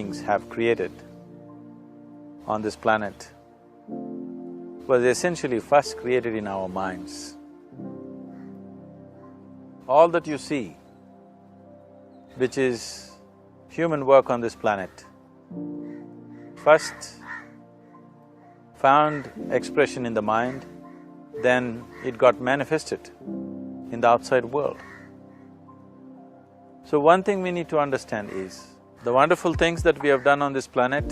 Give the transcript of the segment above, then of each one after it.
beings have created on this planet was essentially first created in our minds. All that you see, which is human work on this planet, first found expression in the mind, then it got manifested in the outside world. So one thing we need to understand is, the wonderful things that we have done on this planet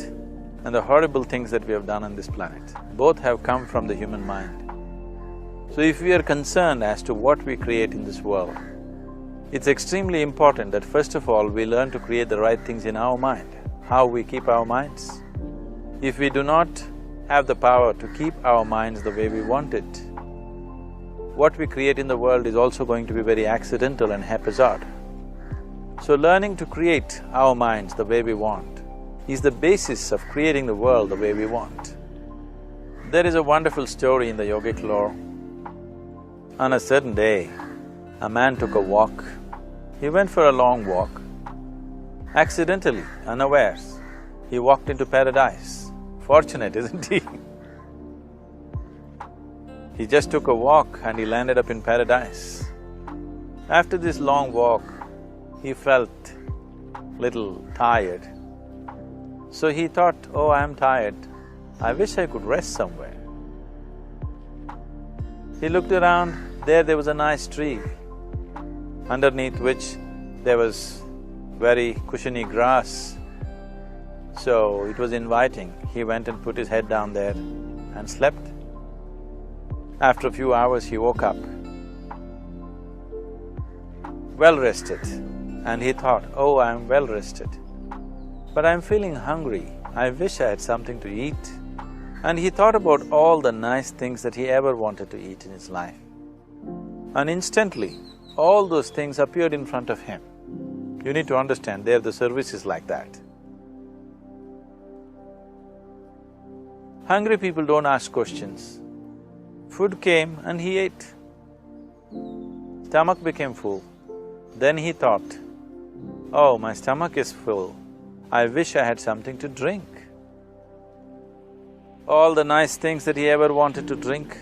and the horrible things that we have done on this planet, both have come from the human mind. So if we are concerned as to what we create in this world, it's extremely important that first of all we learn to create the right things in our mind. How we keep our minds? If we do not have the power to keep our minds the way we want it, what we create in the world is also going to be very accidental and haphazard. So learning to create our minds the way we want is the basis of creating the world the way we want. There is a wonderful story in the yogic lore. On a certain day, a man took a walk. He went for a long walk. Accidentally, unawares, he walked into paradise. Fortunate, isn't he? He just took a walk and he landed up in paradise. After this long walk, he felt little tired. So he thought, oh, I'm tired, I wish I could rest somewhere. He looked around, there was a nice tree, underneath which there was very cushiony grass. So it was inviting. He went and put his head down there and slept. After a few hours, he woke up, well-rested, and he thought, oh, I'm well-rested, but I'm feeling hungry, I wish I had something to eat. And he thought about all the nice things that he ever wanted to eat in his life. And instantly, all those things appeared in front of him. You need to understand, there the service is like that. Hungry people don't ask questions. Food came and he ate. Stomach became full. Then he thought, oh, my stomach is full, I wish I had something to drink. All the nice things that he ever wanted to drink,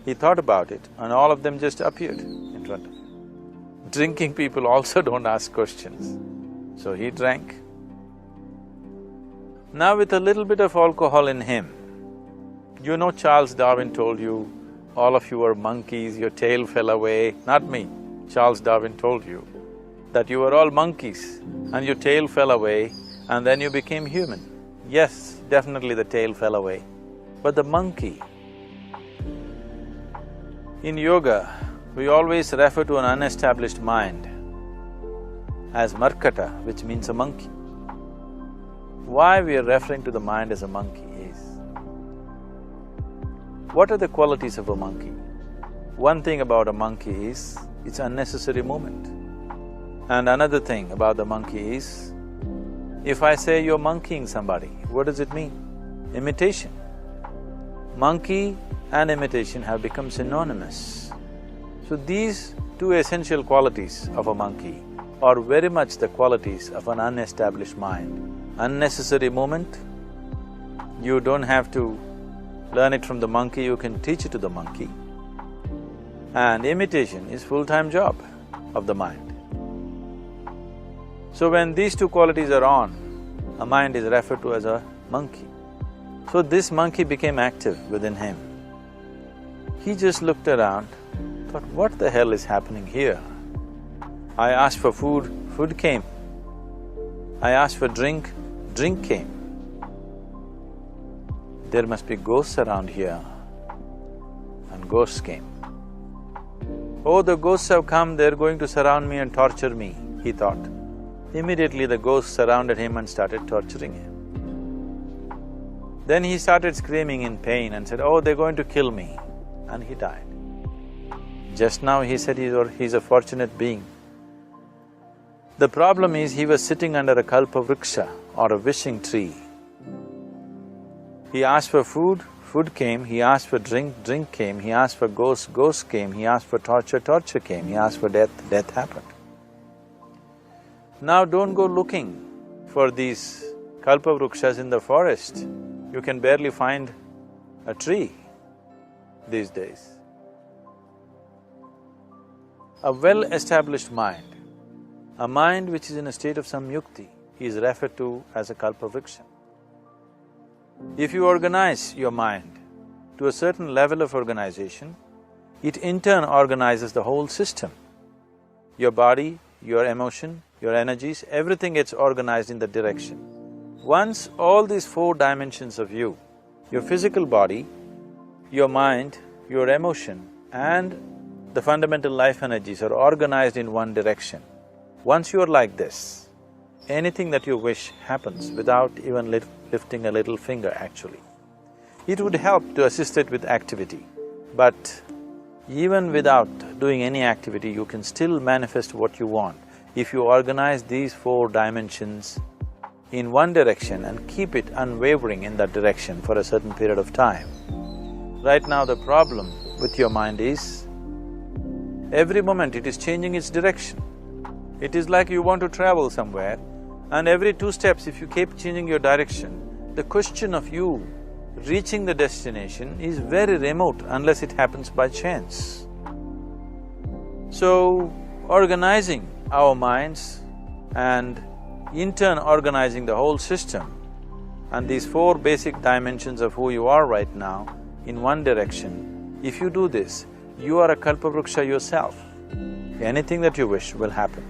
he thought about it and all of them just appeared in front of him. Drinking people also don't ask questions, so he drank. Now with a little bit of alcohol in him, you know Charles Darwin told you, all of you are monkeys, your tail fell away. Not me, Charles Darwin told you that you were all monkeys and your tail fell away and then you became human. Yes, definitely the tail fell away, but the monkey… In yoga, we always refer to an unestablished mind as markata, which means a monkey. Why we are referring to the mind as a monkey is, what are the qualities of a monkey? One thing about a monkey is, it's unnecessary movement. And another thing about the monkey is, if I say you're monkeying somebody, what does it mean? Imitation. Monkey and imitation have become synonymous. So these two essential qualities of a monkey are very much the qualities of an unestablished mind. Unnecessary movement, you don't have to learn it from the monkey, you can teach it to the monkey. And imitation is full-time job of the mind. So when these two qualities are on, a mind is referred to as a monkey. So this monkey became active within him. He just looked around, thought, what the hell is happening here? I asked for food, food came. I asked for drink, drink came. There must be ghosts around here, and ghosts came. Oh, the ghosts have come, they're going to surround me and torture me, he thought. Immediately the ghosts surrounded him and started torturing him. Then he started screaming in pain and said, oh, they're going to kill me, and he died. Just now he said he's a fortunate being. The problem is he was sitting under a kalpa vriksha or a wishing tree. He asked for food, food came, he asked for drink, drink came, he asked for ghost, ghost came, he asked for torture, torture came, he asked for death, death happened. Now don't go looking For these kalpavrukshas in the forest, you can barely find a tree these days. A well-established mind, a mind which is in a state of samyukti, is referred to as a kalpavriksha. If you organize your mind to a certain level of organization, it in turn organizes the whole system. Your body, your emotion, your energies, everything gets organized in that direction. Once all these four dimensions of you, your physical body, your mind, your emotion and the fundamental life energies are organized in one direction. Once you're like this, anything that you wish happens without even lifting a little finger actually. It would help to assist it with activity, but even without doing any activity, you can still manifest what you want if you organize these four dimensions in one direction and keep it unwavering in that direction for a certain period of time. Right now the problem with your mind is, every moment it is changing its direction. It is like you want to travel somewhere and every 2 steps if you keep changing your direction, the question of you reaching the destination is very remote unless it happens by chance. So, organizing our minds and in turn organizing the whole system and these 4 basic dimensions of who you are right now in one direction, if you do this, you are a kalpavruksha yourself. Anything that you wish will happen.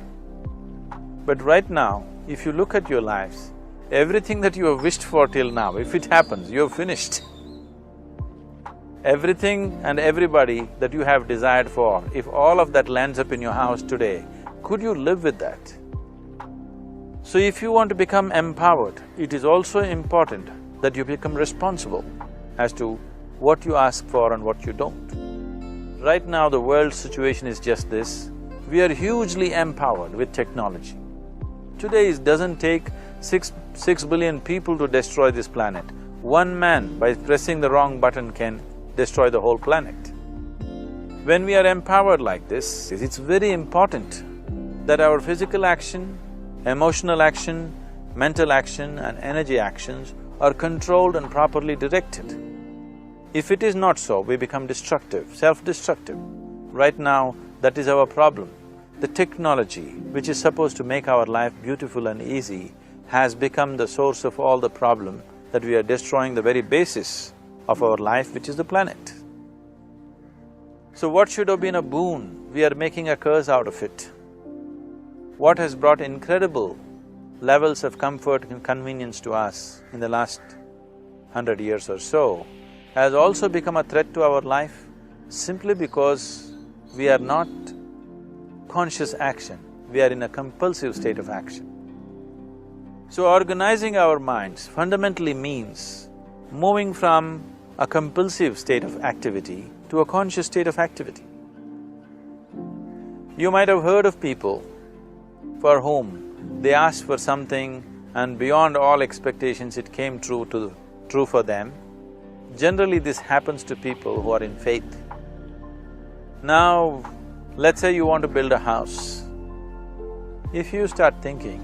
But right now, if you look at your lives, everything that you have wished for till now, if it happens, you have finished. Everything and everybody that you have desired for, if all of that lands up in your house today, could you live with that? So if you want to become empowered, it is also important that you become responsible as to what you ask for and what you don't. Right now the world's situation is just this, we are hugely empowered with technology. Today it doesn't take six billion people to destroy this planet. One man by pressing the wrong button can destroy the whole planet. When we are empowered like this, it's very important that our physical action, emotional action, mental action and energy actions are controlled and properly directed. If it is not so, we become destructive, self-destructive. Right now, that is our problem. The technology, which is supposed to make our life beautiful and easy, has become the source of all the problem that we are destroying the very basis of our life, which is the planet. So what should have been a boon, we are making a curse out of it. What has brought incredible levels of comfort and convenience to us in the last 100 years or so has also become a threat to our life simply because we are not conscious action, we are in a compulsive state of action. So organizing our minds fundamentally means moving from a compulsive state of activity to a conscious state of activity. You might have heard of people for whom they asked for something and beyond all expectations it came true for them. Generally this happens to people who are in faith. Now, let's say you want to build a house. If you start thinking,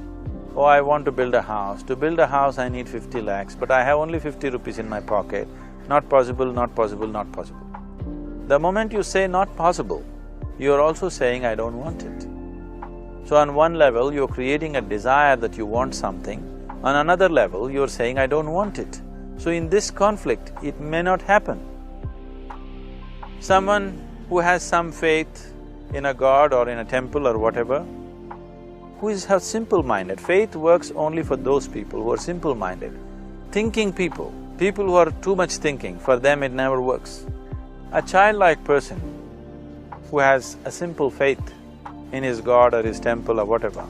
oh, I want to build a house, to build a house I need 50 lakhs, but I have only 50 rupees in my pocket, not possible, not possible, not possible. The moment you say not possible, you're also saying I don't want it. So on one level, you're creating a desire that you want something, on another level, you're saying I don't want it. So in this conflict, it may not happen. Someone who has some faith in a god or in a temple or whatever, who is simple-minded, faith works only for those people who are simple-minded. Thinking people who are too much thinking, for them it never works. A childlike person who has a simple faith in his god or his temple or whatever,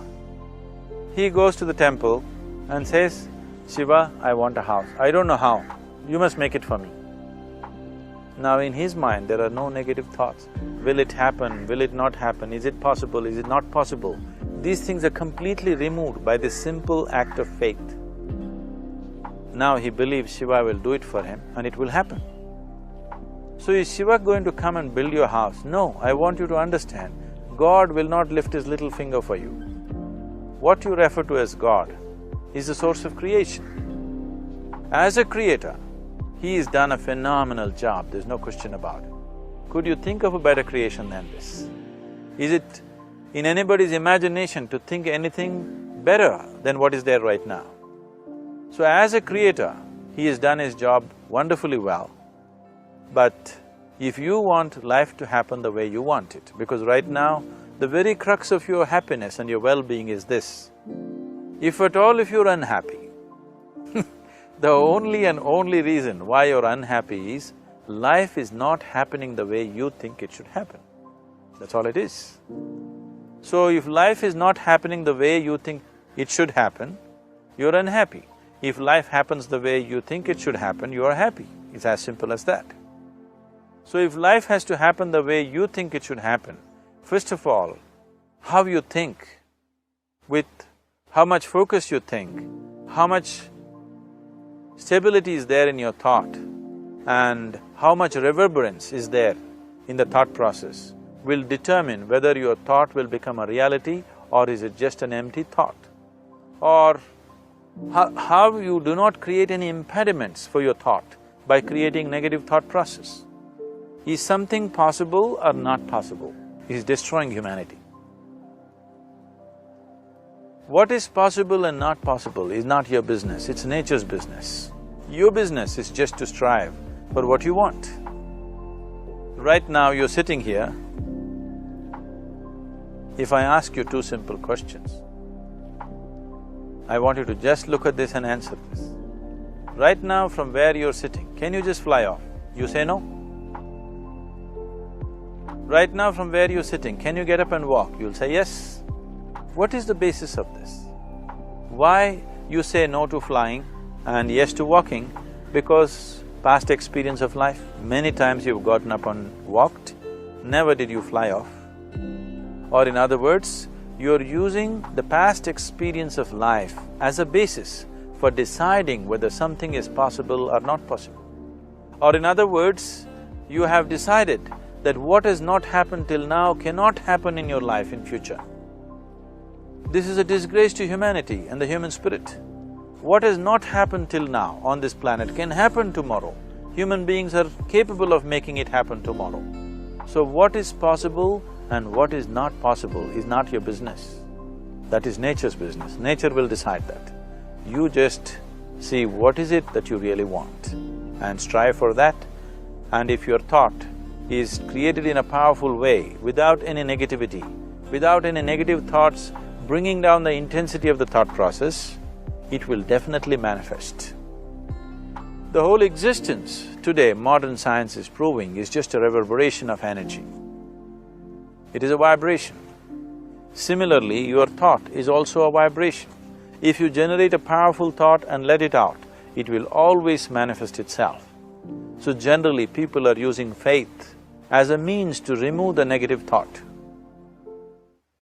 he goes to the temple and says, Shiva, I want a house. I don't know how, you must make it for me. Now in his mind there are no negative thoughts. Will it happen? Will it not happen? Is it possible? Is it not possible? These things are completely removed by this simple act of faith. Now he believes Shiva will do it for him and it will happen. So is Shiva going to come and build your house? No, I want you to understand, God will not lift his little finger for you. What you refer to as God is the source of creation. As a creator, he has done a phenomenal job, there's no question about it. Could you think of a better creation than this? Is it in anybody's imagination to think anything better than what is there right now? So as a creator, he has done his job wonderfully well. But if you want life to happen the way you want it, because right now, the very crux of your happiness and your well-being is this. If at all if you're unhappy, the only and only reason why you're unhappy is life is not happening the way you think it should happen. That's all it is. So if life is not happening the way you think it should happen, you're unhappy. If life happens the way you think it should happen, you are happy. It's as simple as that. So if life has to happen the way you think it should happen, first of all, how you think, with how much focus you think, how much stability is there in your thought, and how much reverberance is there in the thought process will determine whether your thought will become a reality or is it just an empty thought. Or how you do not create any impediments for your thought by creating negative thought process. Is something possible or not possible? It is destroying humanity. What is possible and not possible is not your business, it's nature's business. Your business is just to strive for what you want. Right now you're sitting here. If I ask you two simple questions, I want you to just look at this and answer this. Right now from where you're sitting, can you just fly off? You say no. Right now from where you're sitting, can you get up and walk? You'll say yes. What is the basis of this? Why you say no to flying and yes to walking? Because past experience of life, many times you've gotten up and walked, never did you fly off. Or in other words, you're using the past experience of life as a basis for deciding whether something is possible or not possible. Or in other words, you have decided that what has not happened till now cannot happen in your life in future. This is a disgrace to humanity and the human spirit. What has not happened till now on this planet can happen tomorrow. Human beings are capable of making it happen tomorrow. So what is possible and what is not possible is not your business. That is nature's business. Nature will decide that. You just see what is it that you really want and strive for that. And if your thought is created in a powerful way, without any negativity, without any negative thoughts bringing down the intensity of the thought process, it will definitely manifest. The whole existence today, modern science is proving, is just a reverberation of energy. It is a vibration. Similarly, your thought is also a vibration. If you generate a powerful thought and let it out, it will always manifest itself. So generally, people are using faith as a means to remove the negative thought.